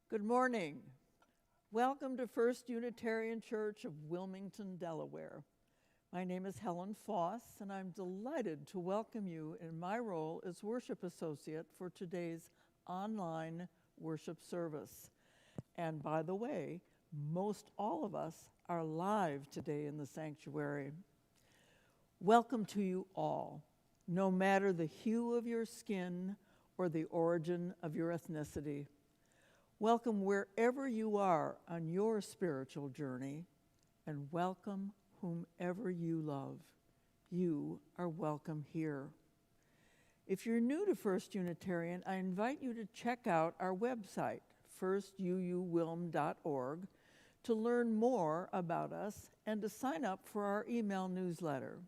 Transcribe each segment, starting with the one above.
Good morning. Welcome to First Unitarian Church of Wilmington, Delaware. My name is Helen Foss, and I'm delighted to welcome you in my role as worship associate for today's online worship service. And by the way, most all of us are live today in the sanctuary. Welcome to you all, no matter the hue of your skin or the origin of your ethnicity. Welcome wherever you are on your spiritual journey, and welcome whomever you love. You are welcome here. If you're new to First Unitarian, I invite you to check out our website, firstuuwilm.org, to learn more about us and to sign up for our email newsletter.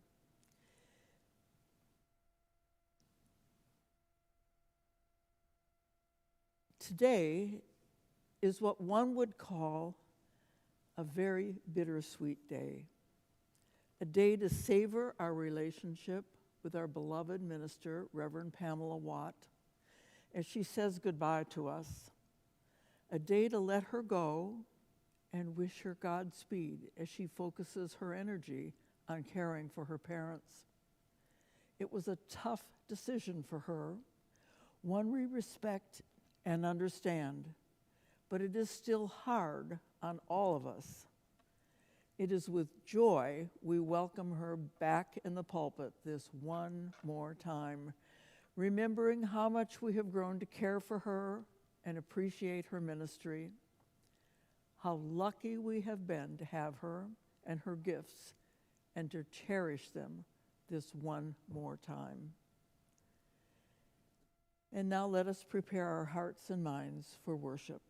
Today is what one would call a very bittersweet day, a day to savor our relationship with our beloved minister, Reverend Pamela Watt, as she says goodbye to us, a day to let her go and wish her Godspeed as she focuses her energy on caring for her parents. It was a tough decision for her, one we respect and understand, but it is still hard on all of us. It is with joy we welcome her back in the pulpit this one more time, remembering how much we have grown to care for her and appreciate her ministry, how lucky we have been to have her and her gifts and to cherish them this one more time. And now let us prepare our hearts and minds for worship.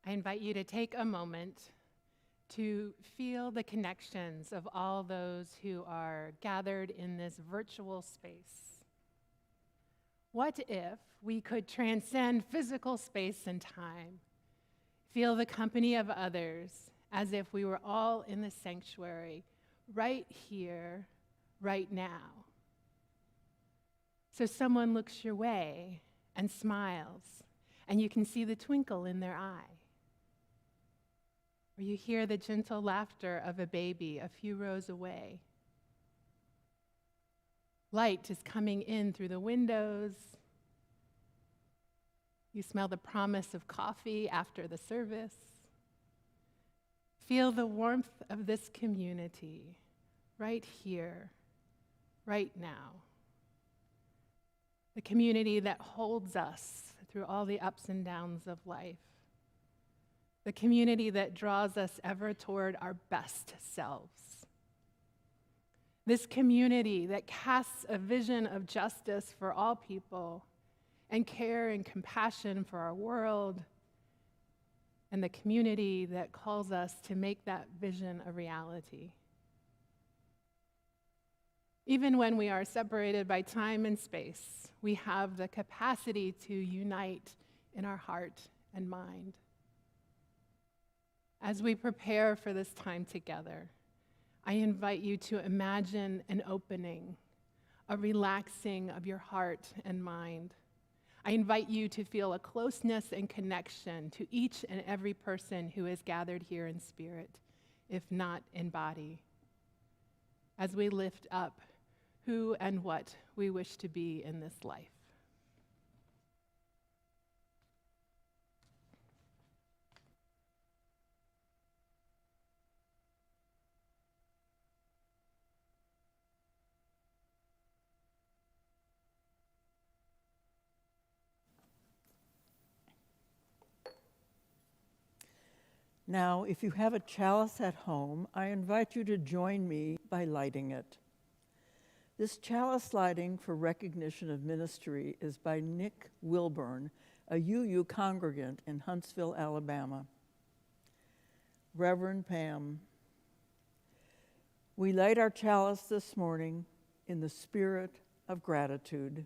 I invite you to take a moment to feel the connections of all those who are gathered in this virtual space. What if we could transcend physical space and time, feel the company of others as if we were all in the sanctuary, right here, right now? So someone looks your way and smiles, and you can see the twinkle in their eye. Or you hear the gentle laughter of a baby a few rows away. Light is coming in through the windows. You smell the promise of coffee after the service. Feel the warmth of this community right here, right now. The community that holds us through all the ups and downs of life. The community that draws us ever toward our best selves. This community that casts a vision of justice for all people and care and compassion for our world, and the community that calls us to make that vision a reality. Even when we are separated by time and space, we have the capacity to unite in our heart and mind. As we prepare for this time together, I invite you to imagine an opening, a relaxing of your heart and mind. I invite you to feel a closeness and connection to each and every person who is gathered here in spirit, if not in body, as we lift up who and what we wish to be in this life. Now, if you have a chalice at home, I invite you to join me by lighting it. This chalice lighting for recognition of ministry is by Nick Wilburn, a UU congregant in Huntsville, Alabama. Reverend Pam, we light our chalice this morning in the spirit of gratitude,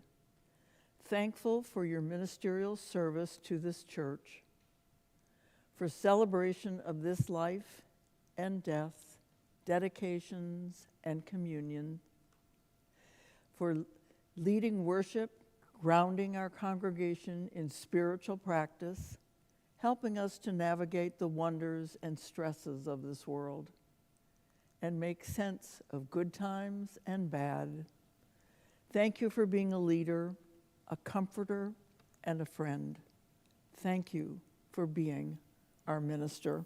thankful for your ministerial service to this church, for celebration of this life and death, dedications and communion, for leading worship, grounding our congregation in spiritual practice, helping us to navigate the wonders and stresses of this world, and make sense of good times and bad. Thank you for being a leader, a comforter, and a friend. Thank you for being our minister.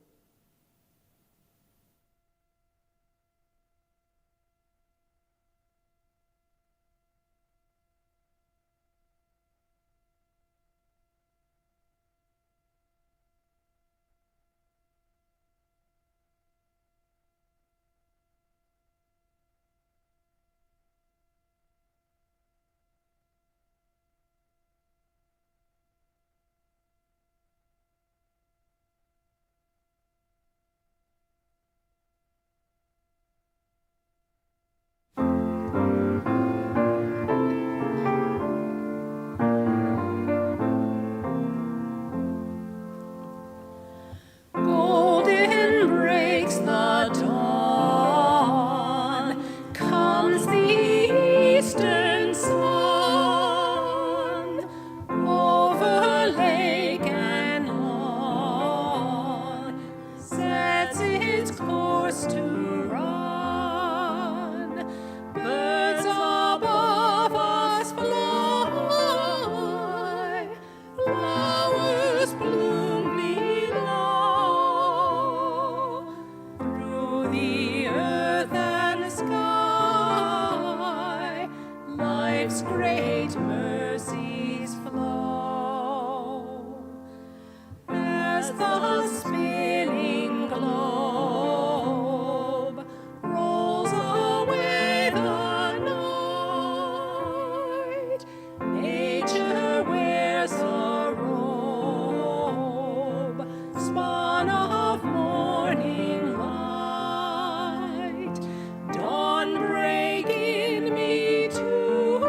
Dawn break in me too.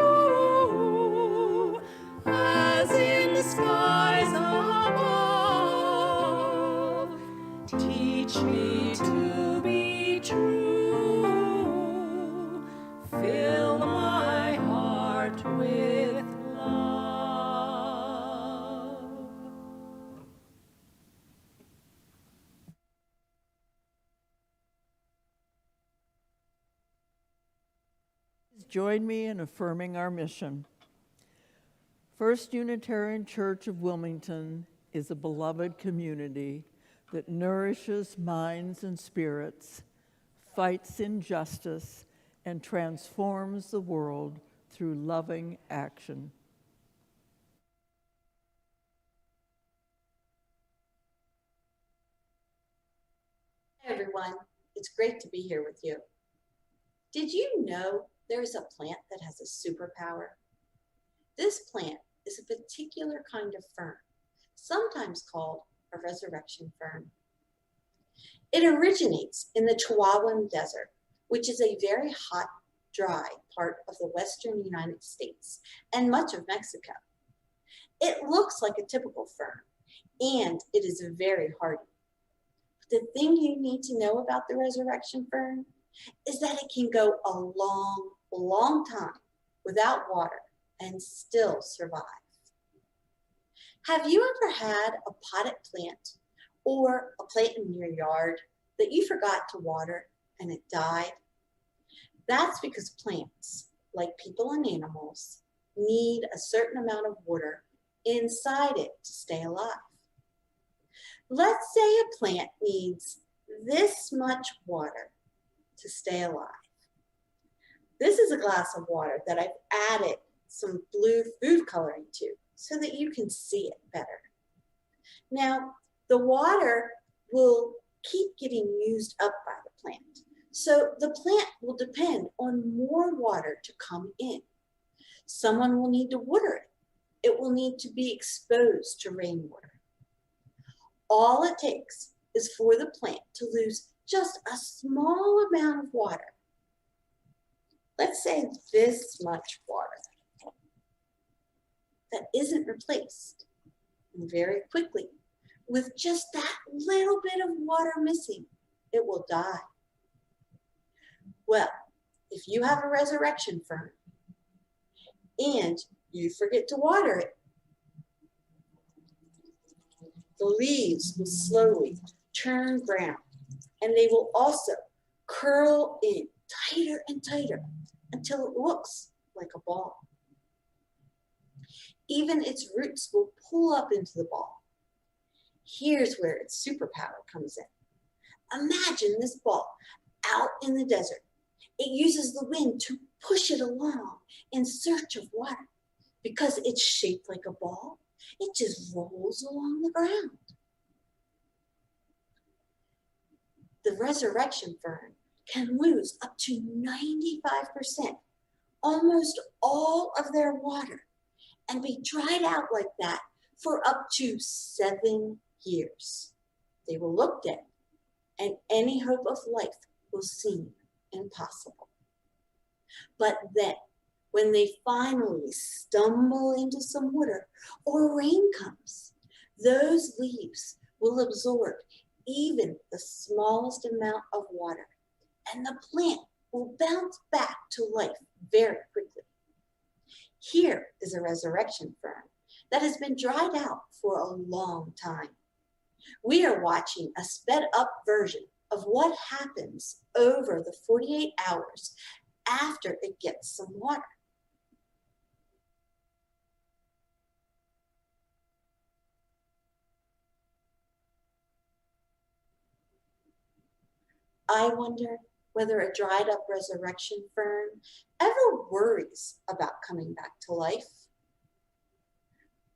join me in affirming our mission. First Unitarian Church of Wilmington is a beloved community that nourishes minds and spirits, fights injustice, and transforms the world through loving action. Hi, everyone. It's great to be here with you. Did you know there is a plant that has a superpower? This plant is a particular kind of fern, sometimes called a resurrection fern. It originates in the Chihuahuan Desert, which is a very hot, dry part of the western United States and much of Mexico. It looks like a typical fern, and it is very hardy. The thing you need to know about the resurrection fern is that it can go a long, long time without water and still survive. Have you ever had a potted plant or a plant in your yard that you forgot to water and it died? That's because plants, like people and animals, need a certain amount of water inside it to stay alive. Let's say a plant needs this much water to stay alive. This is a glass of water that I've added some blue food coloring to so that you can see it better. Now, the water will keep getting used up by the plant. So the plant will depend on more water to come in. Someone will need to water it. It will need to be exposed to rainwater. All it takes is for the plant to lose just a small amount of water. Let's say this much water that isn't replaced. And very quickly, with just that little bit of water missing, it will die. Well, if you have a resurrection fern and you forget to water it, the leaves will slowly turn brown, and they will also curl in tighter and tighter until it looks like a ball. Even its roots will pull up into the ball. Here's where its superpower comes in. Imagine this ball out in the desert. It uses the wind to push it along in search of water. Because it's shaped like a ball, it just rolls along the ground. The resurrection fern can lose up to 95%, almost all of their water, and be dried out like that for up to 7 years. They will look dead, and any hope of life will seem impossible. But then, when they finally stumble into some water or rain comes, those leaves will absorb even the smallest amount of water, and the plant will bounce back to life very quickly. Here is a resurrection fern that has been dried out for a long time. We are watching a sped up version of what happens over the 48 hours after it gets some water. I wonder whether a dried up resurrection fern ever worries about coming back to life.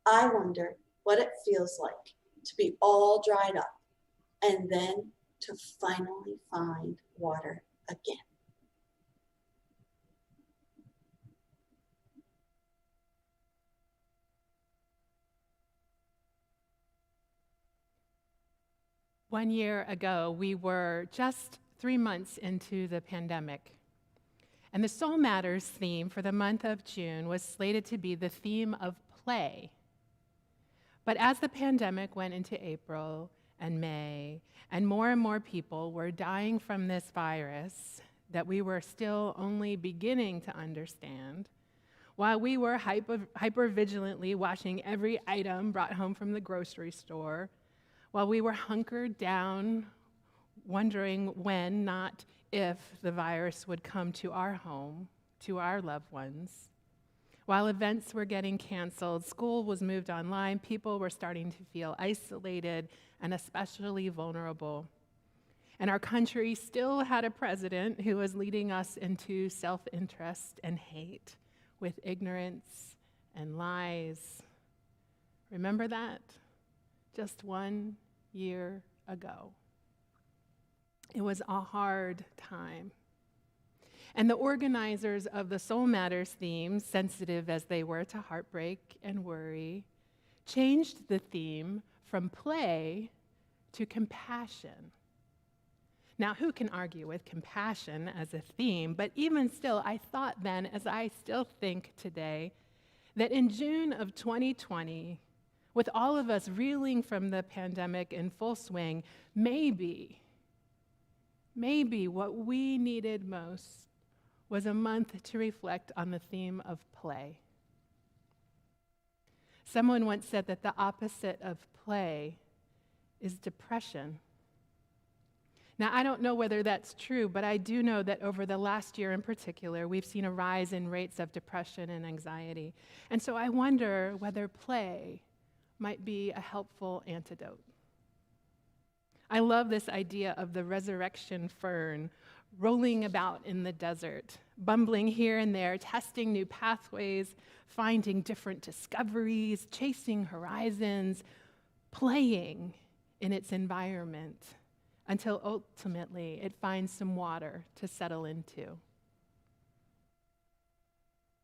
I wonder what it feels like to be all dried up and then to finally find water again. One year ago, we were just 3 months into the pandemic, and the Soul Matters theme for the month of June was slated to be the theme of play. But as the pandemic went into April and May, and more people were dying from this virus that we were still only beginning to understand, while we were hyper-vigilantly watching every item brought home from the grocery store, while we were hunkered down, wondering when, not if, the virus would come to our home, to our loved ones. While events were getting canceled, school was moved online, people were starting to feel isolated and especially vulnerable. And our country still had a president who was leading us into self-interest and hate with ignorance and lies. Remember that? Just 1 year ago. It was a hard time. And the organizers of the Soul Matters theme, sensitive as they were to heartbreak and worry, changed the theme from play to compassion. Now, who can argue with compassion as a theme? But even still, I thought then, as I still think today, that in June of 2020, with all of us reeling from the pandemic in full swing, maybe what we needed most was a month to reflect on the theme of play. Someone once said that the opposite of play is depression. Now, I don't know whether that's true, but I do know that over the last year in particular, we've seen a rise in rates of depression and anxiety. And so I wonder whether play might be a helpful antidote. I love this idea of the resurrection fern rolling about in the desert, bumbling here and there, testing new pathways, finding different discoveries, chasing horizons, playing in its environment until ultimately it finds some water to settle into.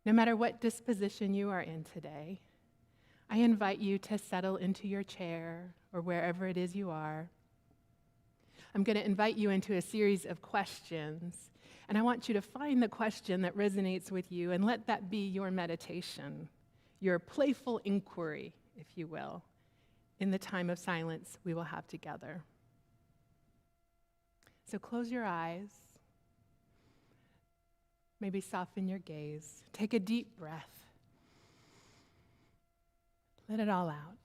No matter what disposition you are in today, I invite you to settle into your chair or wherever it is you are. I'm going to invite you into a series of questions, and I want you to find the question that resonates with you and let that be your meditation, your playful inquiry, if you will, in the time of silence we will have together. So close your eyes, maybe soften your gaze, take a deep breath, let it all out.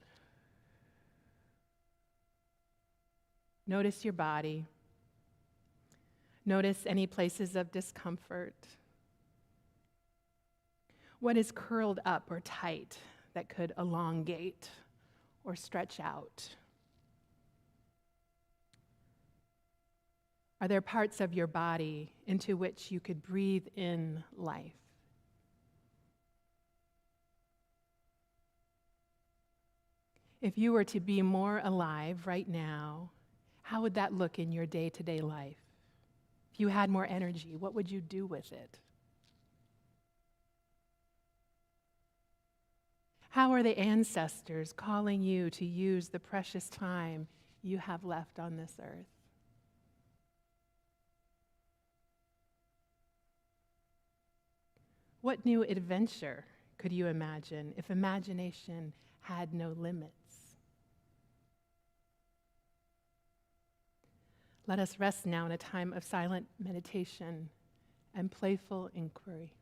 Notice your body. Notice any places of discomfort. What is curled up or tight that could elongate or stretch out? Are there parts of your body into which you could breathe in life? If you were to be more alive right now, how would that look in your day-to-day life? If you had more energy, what would you do with it? How are the ancestors calling you to use the precious time you have left on this earth? What new adventure could you imagine if imagination had no limits? Let us rest now in a time of silent meditation and playful inquiry.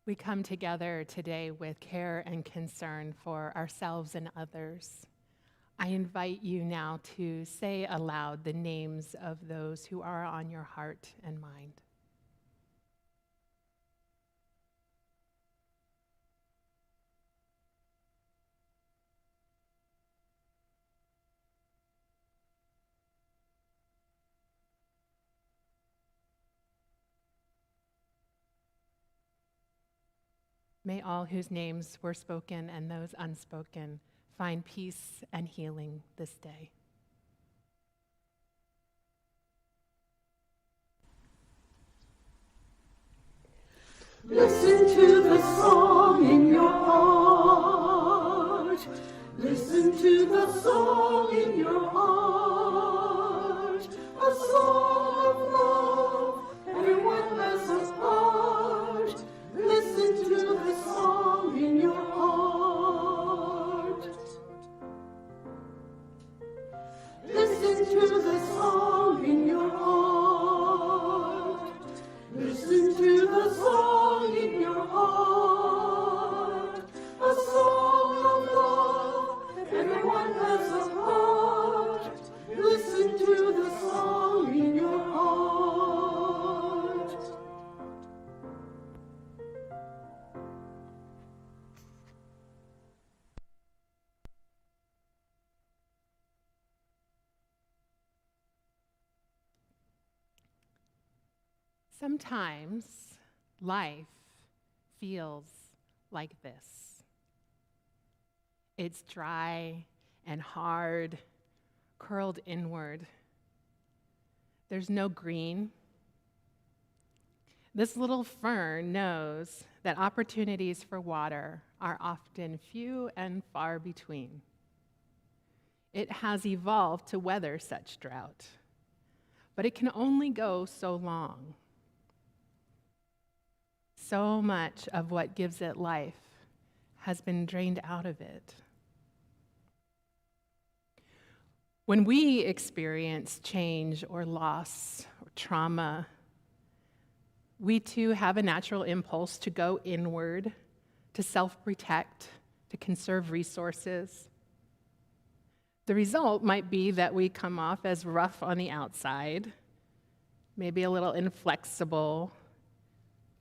We come together today with care and concern for ourselves and others. I invite you now to say aloud the names of those who are on your heart and mind. May all whose names were spoken and those unspoken find peace and healing this day. Listen to the song in your heart. Listen to the song in your heart. A song of love, everyone has a part. Listen to the song in your heart. Listen to the song in your heart. Listen to the song in your heart. A song of love, everyone has a part. Listen to the song in your heart. Sometimes life feels like this. It's dry and hard, curled inward. There's no green. This little fern knows that opportunities for water are often few and far between. It has evolved to weather such drought, but it can only go so long. So much of what gives it life has been drained out of it. When we experience change or loss or trauma, we too have a natural impulse to go inward, to self-protect, to conserve resources. The result might be that we come off as rough on the outside, maybe a little inflexible,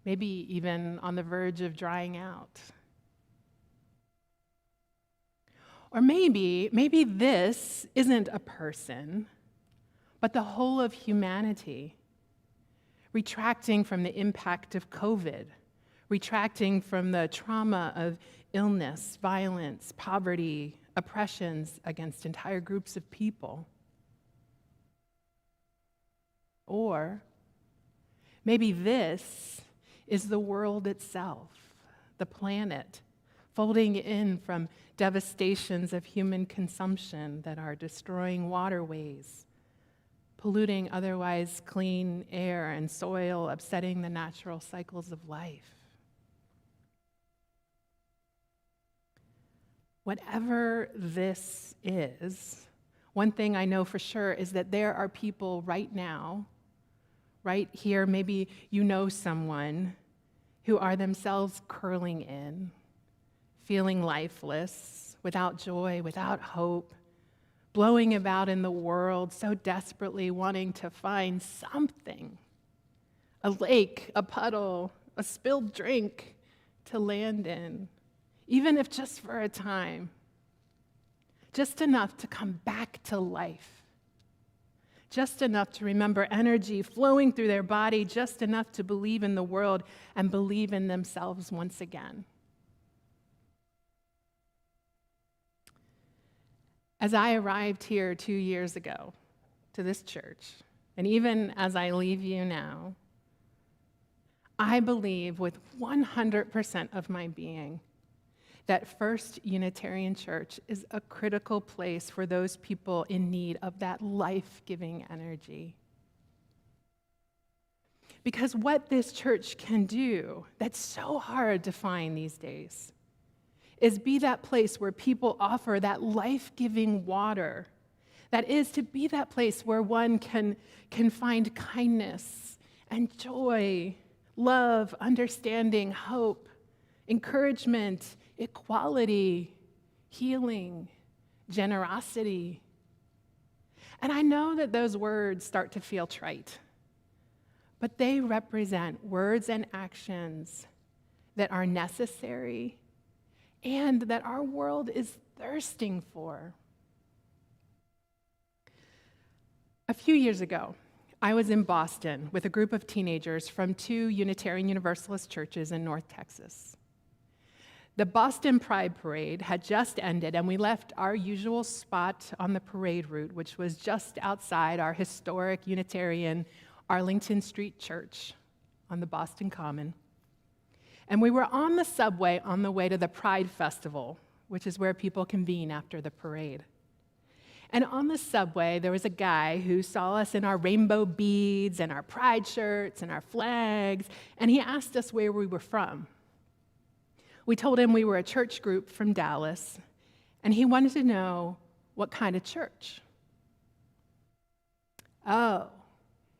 maybe even on the verge of drying out. Or maybe this isn't a person, but the whole of humanity, retracting from the impact of COVID, retracting from the trauma of illness, violence, poverty, oppressions against entire groups of people. Or maybe this is the world itself, the planet, folding in from devastations of human consumption that are destroying waterways, polluting otherwise clean air and soil, upsetting the natural cycles of life. Whatever this is, one thing I know for sure is that there are people right now, right here, maybe you know someone who are themselves curling in, feeling lifeless, without joy, without hope, blowing about in the world, so desperately wanting to find something, a lake, a puddle, a spilled drink to land in, even if just for a time, just enough to come back to life. Just enough to remember energy flowing through their body, just enough to believe in the world and believe in themselves once again. As I arrived here 2 years ago to this church, and even as I leave you now, I believe with 100% of my being that First Unitarian Church is a critical place for those people in need of that life-giving energy. Because what this church can do, that's so hard to find these days, is be that place where people offer that life-giving water. That is to be that place where one can find kindness and joy, love, understanding, hope, encouragement, equality, healing, generosity. And I know that those words start to feel trite, but they represent words and actions that are necessary and that our world is thirsting for. A few years ago, I was in Boston with a group of teenagers from 2 Unitarian Universalist churches in North Texas. The Boston Pride Parade had just ended, and we left our usual spot on the parade route, which was just outside our historic Unitarian Arlington Street Church on the Boston Common. And we were on the subway on the way to the Pride Festival, which is where people convene after the parade. And on the subway, there was a guy who saw us in our rainbow beads and our pride shirts and our flags, and he asked us where we were from. We told him we were a church group from Dallas, and he wanted to know what kind of church. Oh,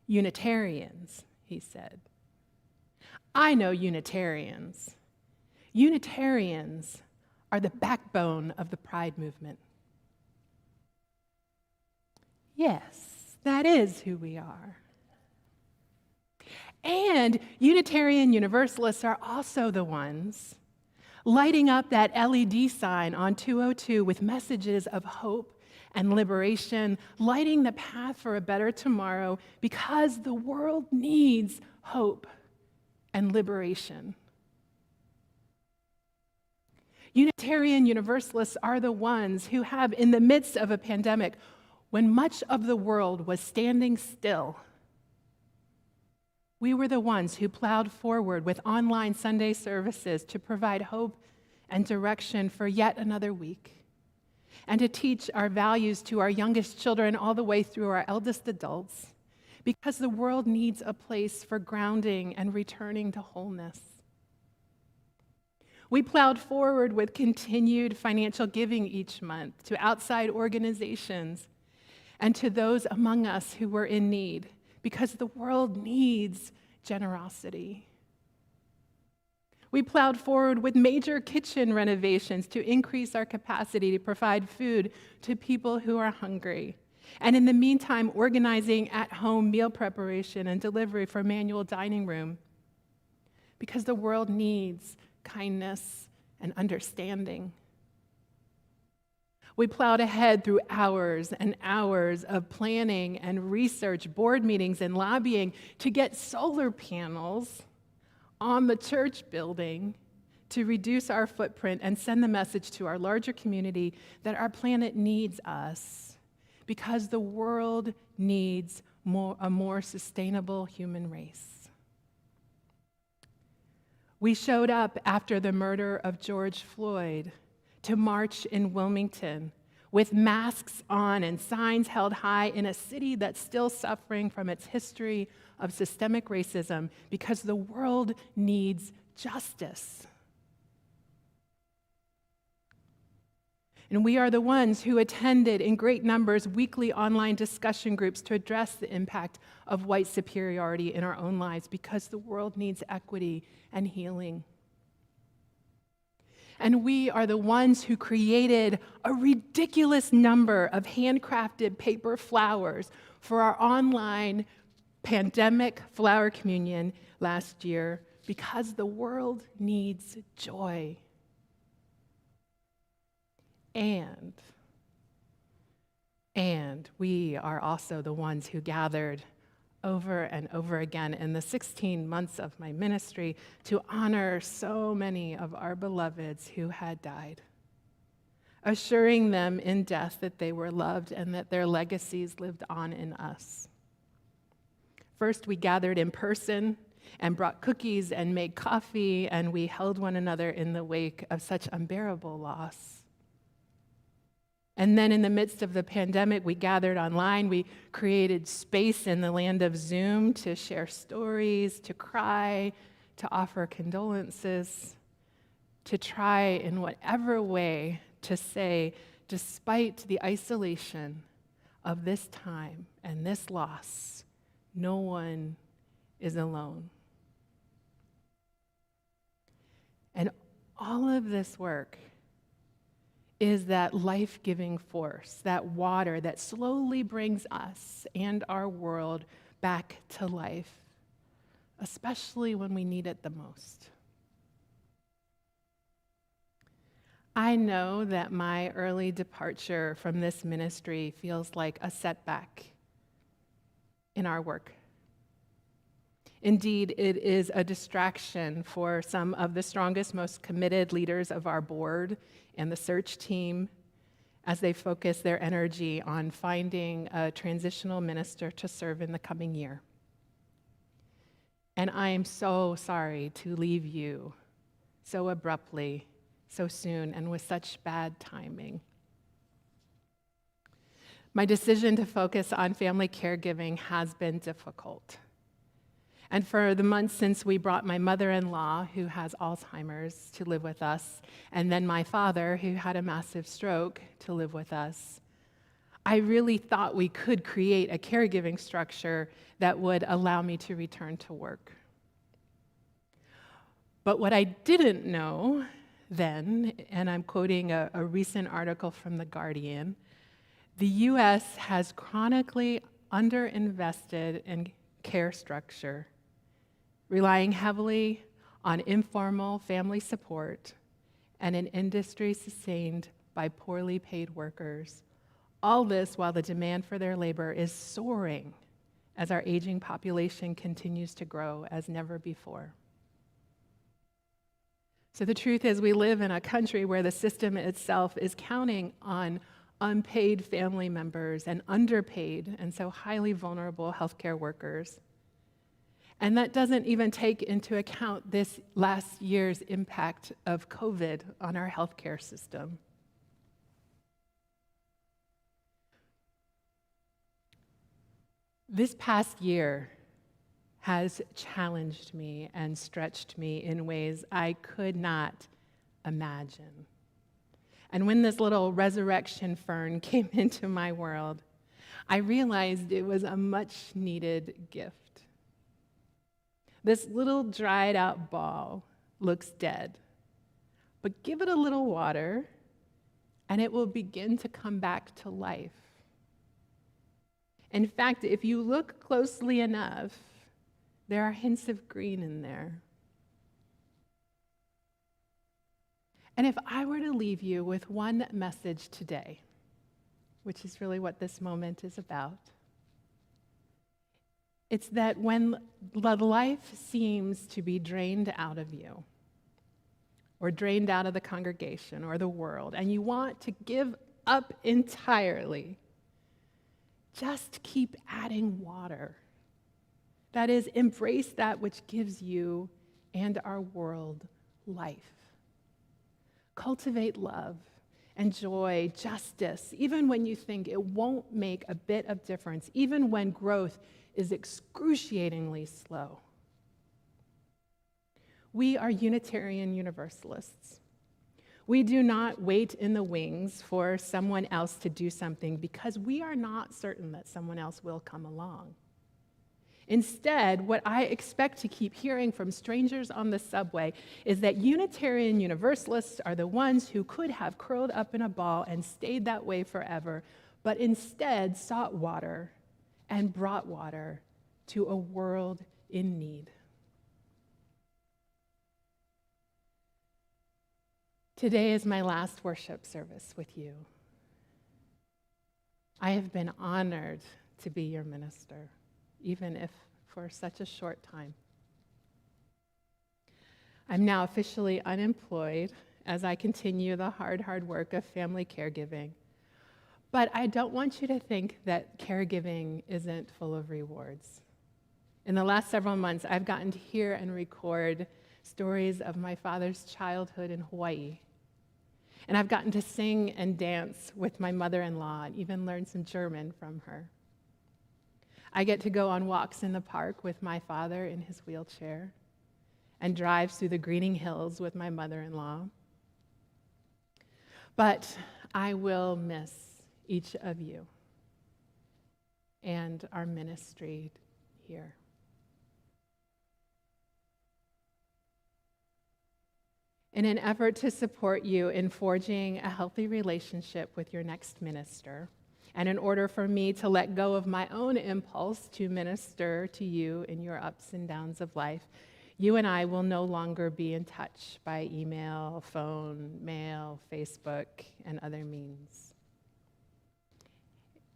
Unitarians, he said. I know Unitarians. Unitarians are the backbone of the Pride movement. Yes, that is who we are. And Unitarian Universalists are also the ones lighting up that LED sign on 202 with messages of hope and liberation, lighting the path for a better tomorrow because the world needs hope and liberation. Unitarian Universalists are the ones who have, in the midst of a pandemic, when much of the world was standing still, we were the ones who plowed forward with online Sunday services to provide hope and direction for yet another week, and to teach our values to our youngest children all the way through our eldest adults, because the world needs a place for grounding and returning to wholeness. We plowed forward with continued financial giving each month to outside organizations and to those among us who were in need, because the world needs generosity. We plowed forward with major kitchen renovations to increase our capacity to provide food to people who are hungry. And in the meantime, organizing at-home meal preparation and delivery for Manual Dining Room, because the world needs kindness and understanding. We plowed ahead through hours and hours of planning and research, board meetings and lobbying to get solar panels on the church building to reduce our footprint and send the message to our larger community that our planet needs us because the world needs a more sustainable human race. We showed up after the murder of George Floyd to march in Wilmington with masks on and signs held high in a city that's still suffering from its history of systemic racism because the world needs justice. And we are the ones who attended in great numbers weekly online discussion groups to address the impact of white superiority in our own lives because the world needs equity and healing. And we are the ones who created a ridiculous number of handcrafted paper flowers for our online pandemic flower communion last year because the world needs joy. And we are also the ones who gathered over and over again in the 16 months of my ministry to honor so many of our beloveds who had died, assuring them in death that they were loved and that their legacies lived on in us. First, we gathered in person and brought cookies and made coffee, and we held one another in the wake of such unbearable loss. And then in the midst of the pandemic, we gathered online. We created space in the land of Zoom to share stories, to cry, to offer condolences, to try in whatever way to say, despite the isolation of this time and this loss, no one is alone. And all of this work is that life-giving force, that water that slowly brings us and our world back to life, especially when we need it the most. I know that my early departure from this ministry feels like a setback in our work. Indeed, it is a distraction for some of the strongest, most committed leaders of our board and the search team as they focus their energy on finding a transitional minister to serve in the coming year. And I am so sorry to leave you so abruptly, so soon, and with such bad timing. My decision to focus on family caregiving has been difficult. And for the months since we brought my mother-in-law, who has Alzheimer's, to live with us, and then my father, who had a massive stroke, to live with us, I really thought we could create a caregiving structure that would allow me to return to work. But what I didn't know then, and I'm quoting a recent article from The Guardian, the U.S. has chronically underinvested in care structure, relying heavily on informal family support and an industry sustained by poorly paid workers. All this while the demand for their labor is soaring as our aging population continues to grow as never before. So the truth is, we live in a country where the system itself is counting on unpaid family members and underpaid and so highly vulnerable healthcare workers. And that doesn't even take into account this last year's impact of COVID on our healthcare system. This past year has challenged me and stretched me in ways I could not imagine. And when this little resurrection fern came into my world, I realized it was a much-needed gift. This little dried-out ball looks dead, but give it a little water, and it will begin to come back to life. In fact, if you look closely enough, there are hints of green in there. And if I were to leave you with one message today, which is really what this moment is about, it's that when the life seems to be drained out of you, or drained out of the congregation or the world, and you want to give up entirely, just keep adding water. That is, embrace that which gives you and our world life. Cultivate love and joy, justice, even when you think it won't make a bit of difference, even when growth is excruciatingly slow. We are Unitarian Universalists. We do not wait in the wings for someone else to do something because we are not certain that someone else will come along. Instead, what I expect to keep hearing from strangers on the subway is that Unitarian Universalists are the ones who could have curled up in a ball and stayed that way forever, but instead sought water and brought water to a world in need. Today is my last worship service with you. I have been honored to be your minister, even if for such a short time. I'm now officially unemployed as I continue the hard work of family caregiving. But I don't want you to think that caregiving isn't full of rewards. In the last several months, I've gotten to hear and record stories of my father's childhood in Hawaii. And I've gotten to sing and dance with my mother-in-law and even learn some German from her. I get to go on walks in the park with my father in his wheelchair and drive through the greening hills with my mother-in-law. But I will miss each of you and our ministry here. In an effort to support you in forging a healthy relationship with your next minister, and in order for me to let go of my own impulse to minister to you in your ups and downs of life, you and I will no longer be in touch by email, phone, mail, Facebook, and other means.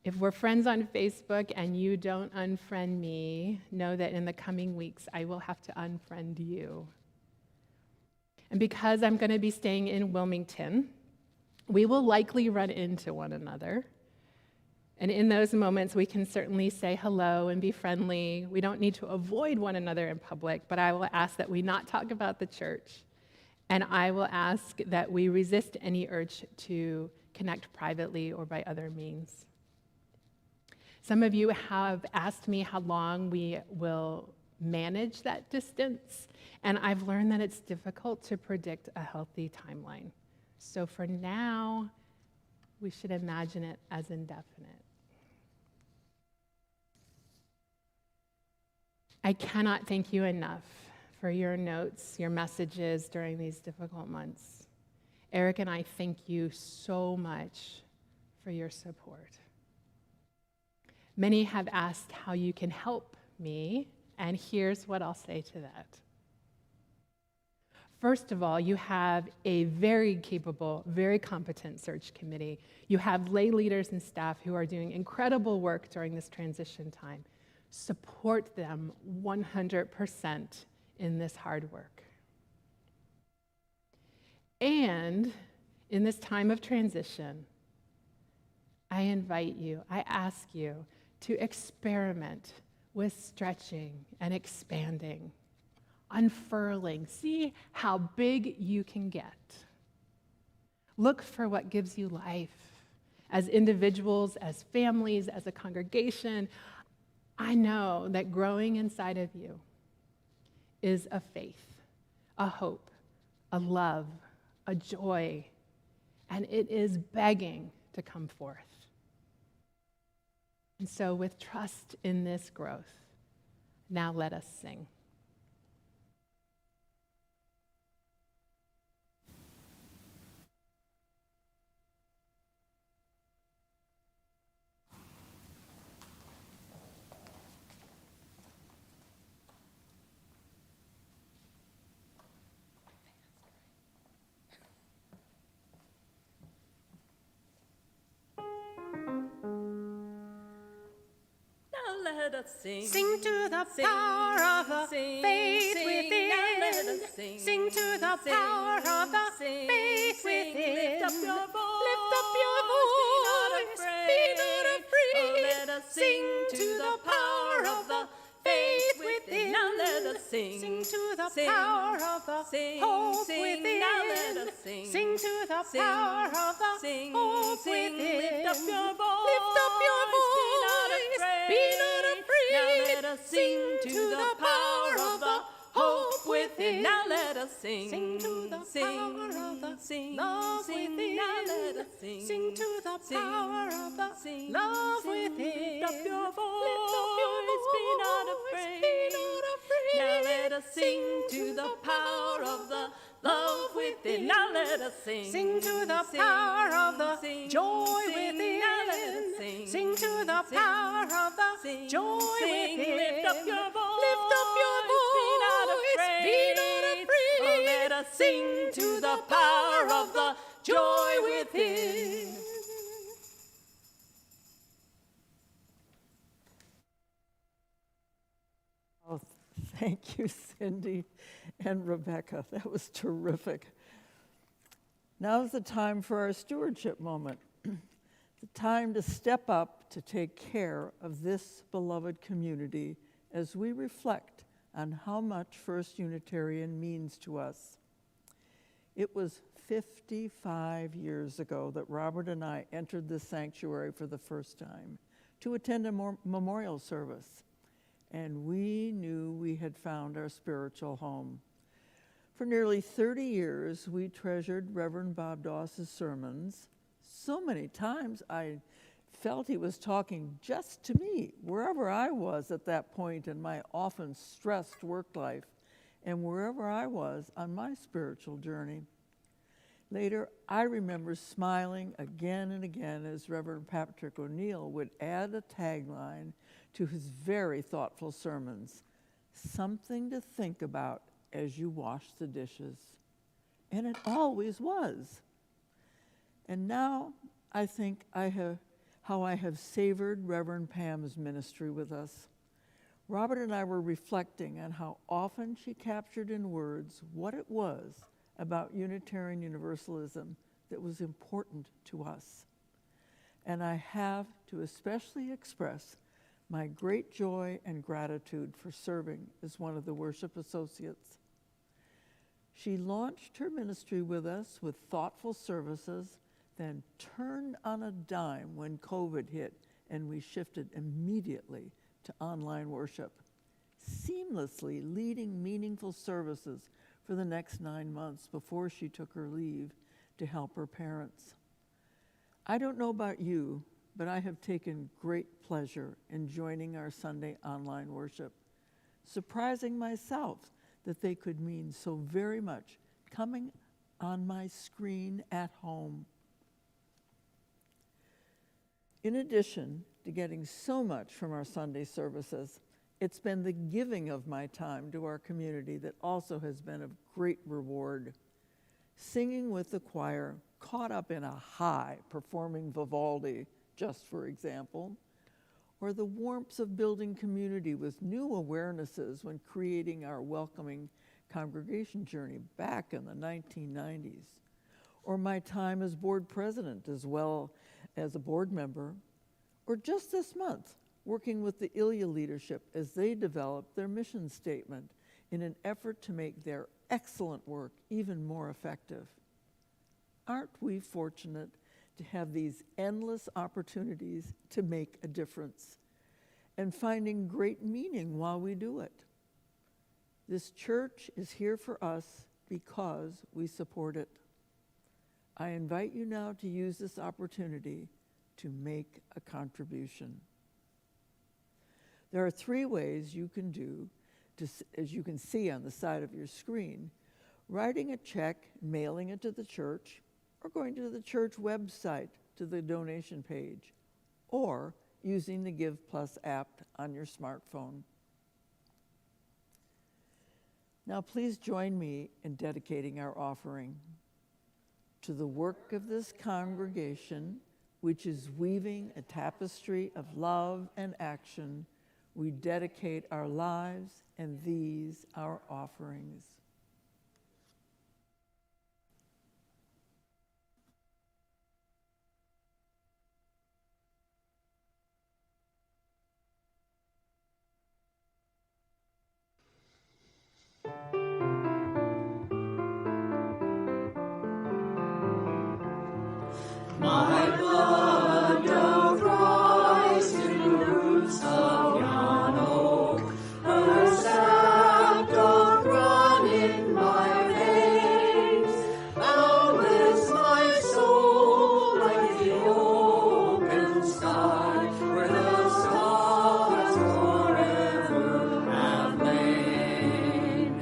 If we're friends on Facebook and you don't unfriend me, know that in the coming weeks I will have to unfriend you. And because I'm going to be staying in Wilmington, we will likely run into one another. And in those moments, we can certainly say hello and be friendly. We don't need to avoid one another in public, but I will ask that we not talk about the church. And I will ask that we resist any urge to connect privately or by other means. Some of you have asked me how long we will manage that distance, and I've learned that it's difficult to predict a healthy timeline. So for now, we should imagine it as indefinite. I cannot thank you enough for your notes, your messages during these difficult months. Eric and I thank you so much for your support. Many have asked how you can help me, and here's what I'll say to that. First of all, you have a very capable, very competent search committee. You have lay leaders and staff who are doing incredible work during this transition time. Support them 100% in this hard work. And in this time of transition, I invite you, I ask you to experiment with stretching and expanding, unfurling. See how big you can get. Look for what gives you life as individuals, as families, as a congregation. I know that growing inside of you is a faith, a hope, a love, a joy, and it is begging to come forth. And so with trust in this growth, now let us sing. Let us sing. Sing to the power of the faith within. Let us sing. Sing to the power of the faith within. Lift up your voice. Lift up your voice. Be not afraid. Oh, let us sing to the power of the faith within. Now let us sing. Sing to the power of the hope within. Now let us sing. Sing to the power of the hope within. Lift up your voice. Lift up your voice. Be not afraid. Now let us sing to the power of the hope within. Now let us sing. Sing to the power of the love within. Now let us sing. Sing to the power of the love within. Lift up your voice. Lift up your voice. Be not afraid. Be not afraid. Now let us sing to the power of the love within. Now let us sing. Sing to the power of the joy within. Now let us sing. Sing to the power of the joy within. Lift up your voice. Lift up your voice. Be not afraid. Be not afraid. Oh, let us sing to the power of the joy within. Oh, thank you, Cindy and Rebecca. That was terrific. Now's the time for our stewardship moment. The time to step up to take care of this beloved community as we reflect on how much First Unitarian means to us. It was 55 years ago that Robert and I entered this sanctuary for the first time to attend a memorial service, and we knew we had found our spiritual home. For nearly 30 years, we treasured Reverend Bob Doss's sermons. So many times I felt he was talking just to me, wherever I was at that point in my often stressed work life, and wherever I was on my spiritual journey. Later, I remember smiling again and again as Reverend Patrick O'Neill would add a tagline to his very thoughtful sermons, "Something to think about as you wash the dishes." And it always was. And now I think how I have savored Reverend Pam's ministry with us. Robert and I were reflecting on how often she captured in words what it was about Unitarian Universalism that was important to us. And I have to especially express my great joy and gratitude for serving as one of the worship associates. She launched her ministry with us with thoughtful services, then turned on a dime when COVID hit and we shifted immediately to online worship, seamlessly leading meaningful services for the next 9 months before she took her leave to help her parents. I don't know about you, but I have taken great pleasure in joining our Sunday online worship, surprising myself that they could mean so very much coming on my screen at home. In addition to getting so much from our Sunday services, it's been the giving of my time to our community that also has been of great reward. Singing with the choir, caught up in a high, performing Vivaldi, just for example, or the warmth of building community with new awarenesses when creating our welcoming congregation journey back in the 1990s, or my time as board president as well as a board member, or just this month, working with the Ilya leadership as they developed their mission statement in an effort to make their excellent work even more effective. Aren't we fortunate to have these endless opportunities to make a difference and finding great meaning while we do it? This church is here for us because we support it. I invite you now to use this opportunity to make a contribution. There are 3 ways you can do, as you can see on the side of your screen: writing a check, mailing it to the church, or going to the church website to the donation page, or using the Give Plus app on your smartphone. Now please join me in dedicating our offering. To the work of this congregation, which is weaving a tapestry of love and action, we dedicate our lives and these our offerings. My blood doth rise to the roots of yon oak, her sap doth run in my veins. Boundless my soul like the open sky, where the stars forever have lain.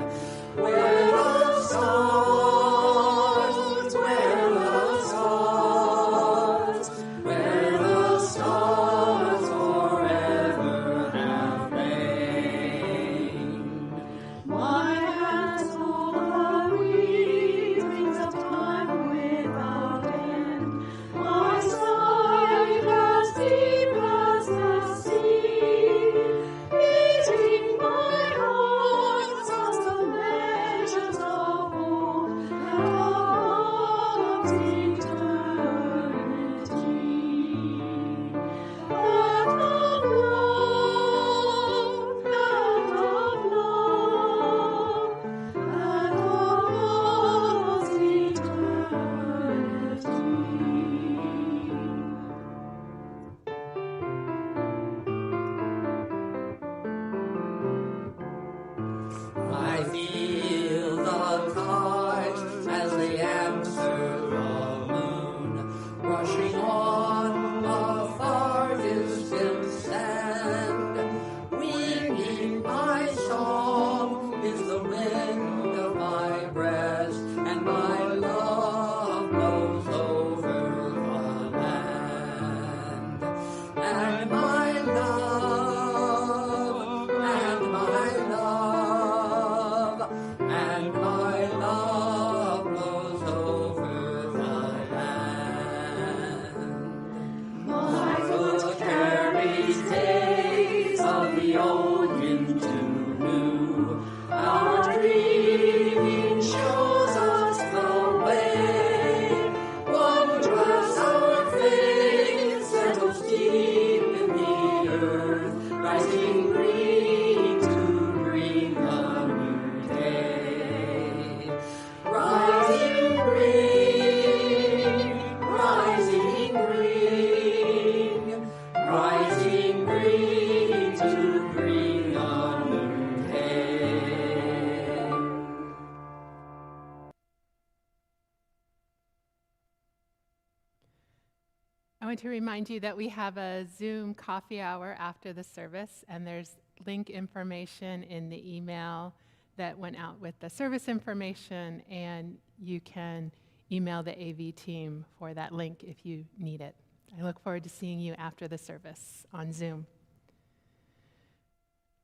I want to remind you that we have a Zoom coffee hour after the service, and there's link information in the email that went out with the service information, and you can email the AV team for that link if you need it. I look forward to seeing you after the service on Zoom.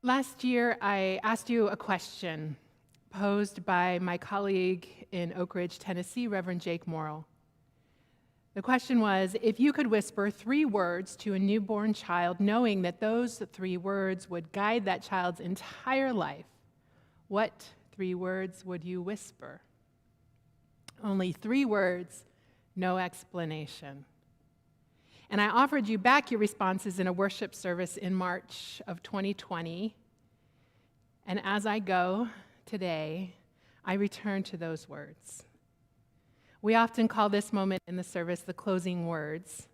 Last year, I asked you a question posed by my colleague in Oak Ridge, Tennessee, Reverend Jake Morrill. The question was, if you could whisper 3 words to a newborn child, knowing that those 3 words would guide that child's entire life, what 3 words would you whisper? Only 3 words, no explanation. And I offered you back your responses in a worship service in March of 2020. And as I go today, I return to those words. We often call this moment in the service the closing words,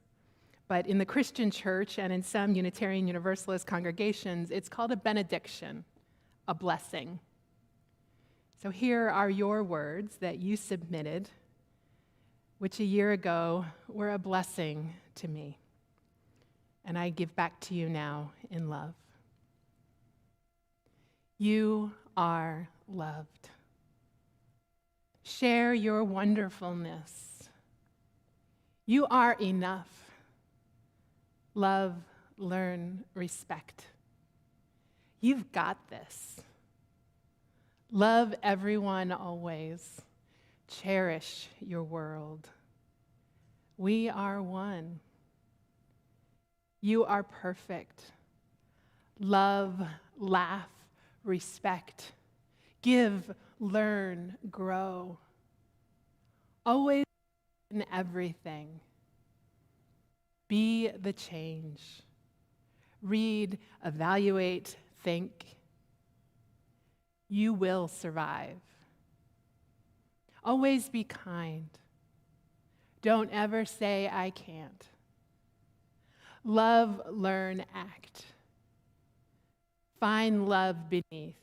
but in the Christian church and in some Unitarian Universalist congregations, it's called a benediction, a blessing. So here are your words that you submitted, which a year ago were a blessing to me, and I give back to you now in love. You are loved. Share your wonderfulness. You are enough. Love, learn, respect. You've got this. Love everyone always. Cherish your world. We are one. You are perfect. Love, laugh, respect. Give, learn, grow. Always in everything. Be the change. Read, evaluate, think. You will survive. Always be kind. Don't ever say, I can't. Love, learn, act. Find love beneath.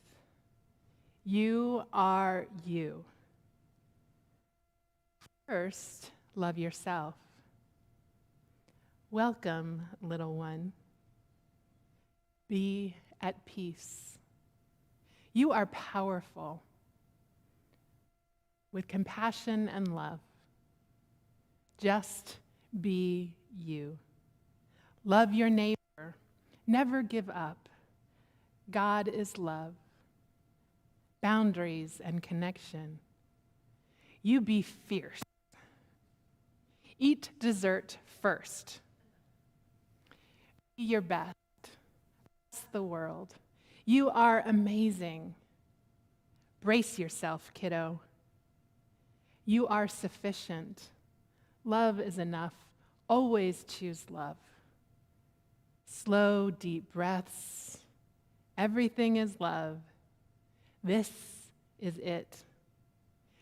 You are you. First, love yourself. Welcome, little one. Be at peace. You are powerful with compassion and love. Just be you. Love your neighbor. Never give up. God is love. Boundaries and connection. You be fierce. Eat dessert first. Be your best. Bless the world. You are amazing. Brace yourself, kiddo. You are sufficient. Love is enough. Always choose love. Slow, deep breaths. Everything is love. This is it.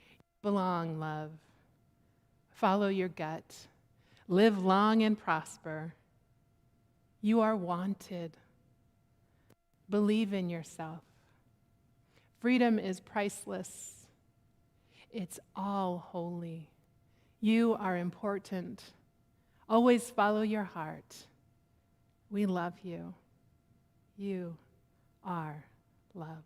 You belong, love. Follow your gut. Live long and prosper. You are wanted. Believe in yourself. Freedom is priceless. It's all holy. You are important. Always follow your heart. We love you. You are loved.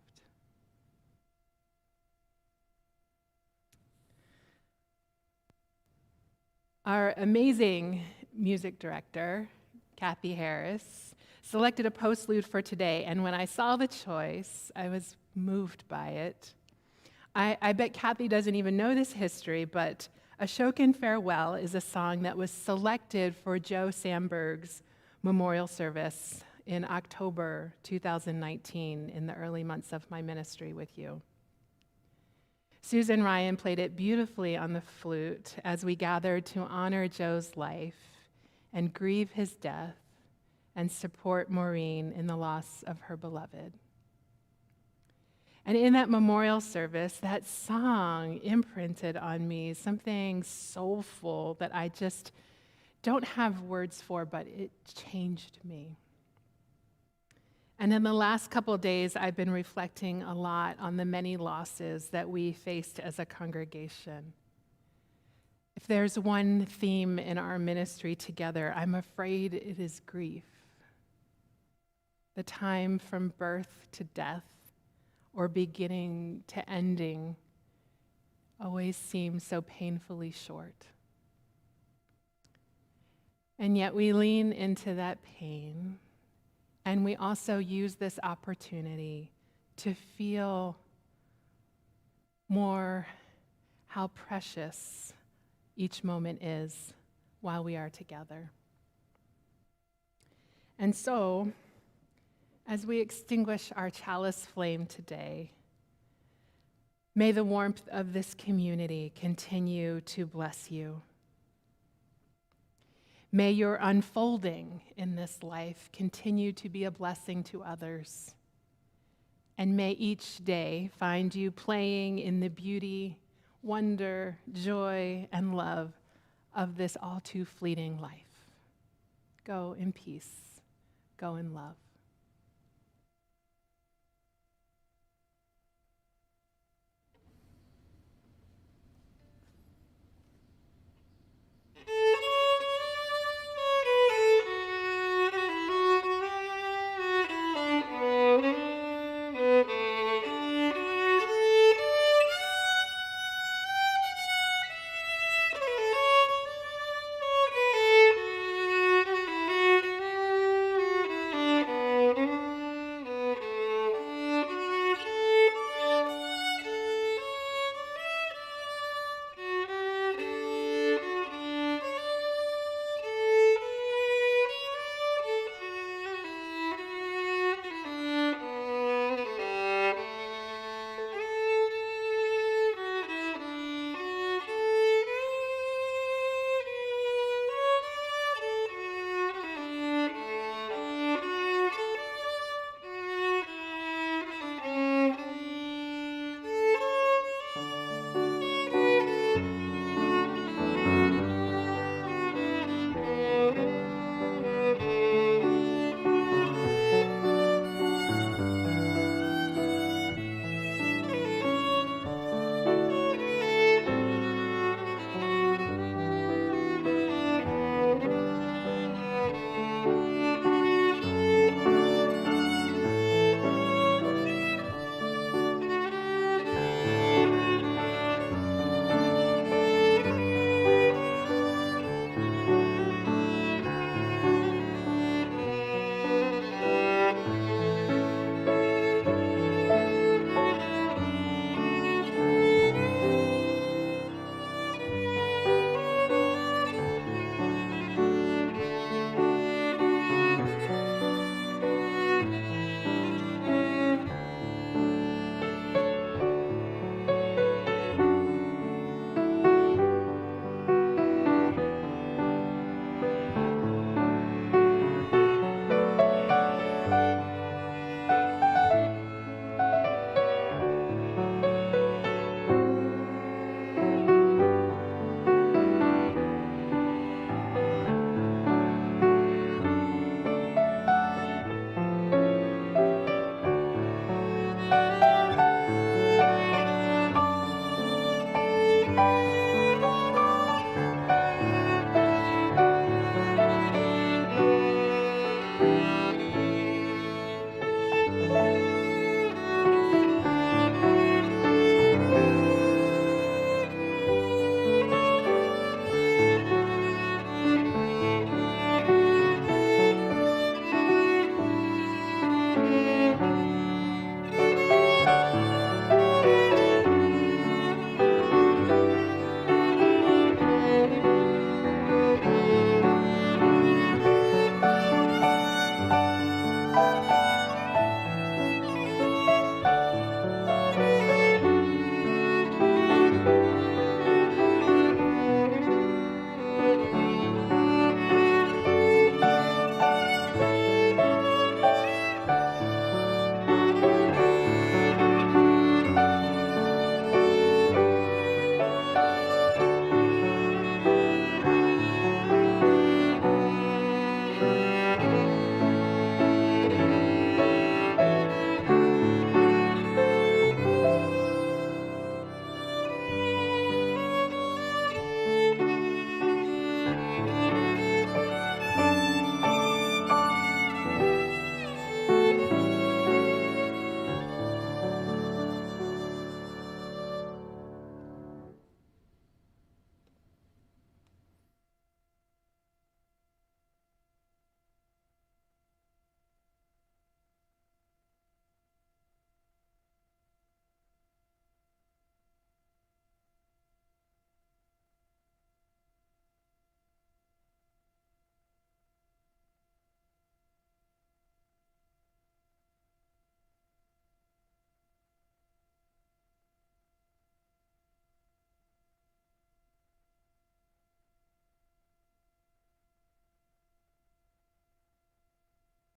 Our amazing music director, Kathy Harris, selected a postlude for today, and when I saw the choice, I was moved by it. I bet Kathy doesn't even know this history, but Ashokan Farewell is a song that was selected for Joe Sandberg's memorial service in October 2019, in the early months of my ministry with you. Susan Ryan played it beautifully on the flute as we gathered to honor Joe's life and grieve his death and support Maureen in the loss of her beloved. And in that memorial service, that song imprinted on me something soulful that I just don't have words for, but it changed me. And in the last couple of days, I've been reflecting a lot on the many losses that we faced as a congregation. If there's one theme in our ministry together, I'm afraid it is grief. The time from birth to death, or beginning to ending, always seems so painfully short. And yet we lean into that pain, and we also use this opportunity to feel more how precious each moment is while we are together. And so, as we extinguish our chalice flame today, may the warmth of this community continue to bless you. May your unfolding in this life continue to be a blessing to others. And may each day find you playing in the beauty, wonder, joy, and love of this all too fleeting life. Go in peace. Go in love.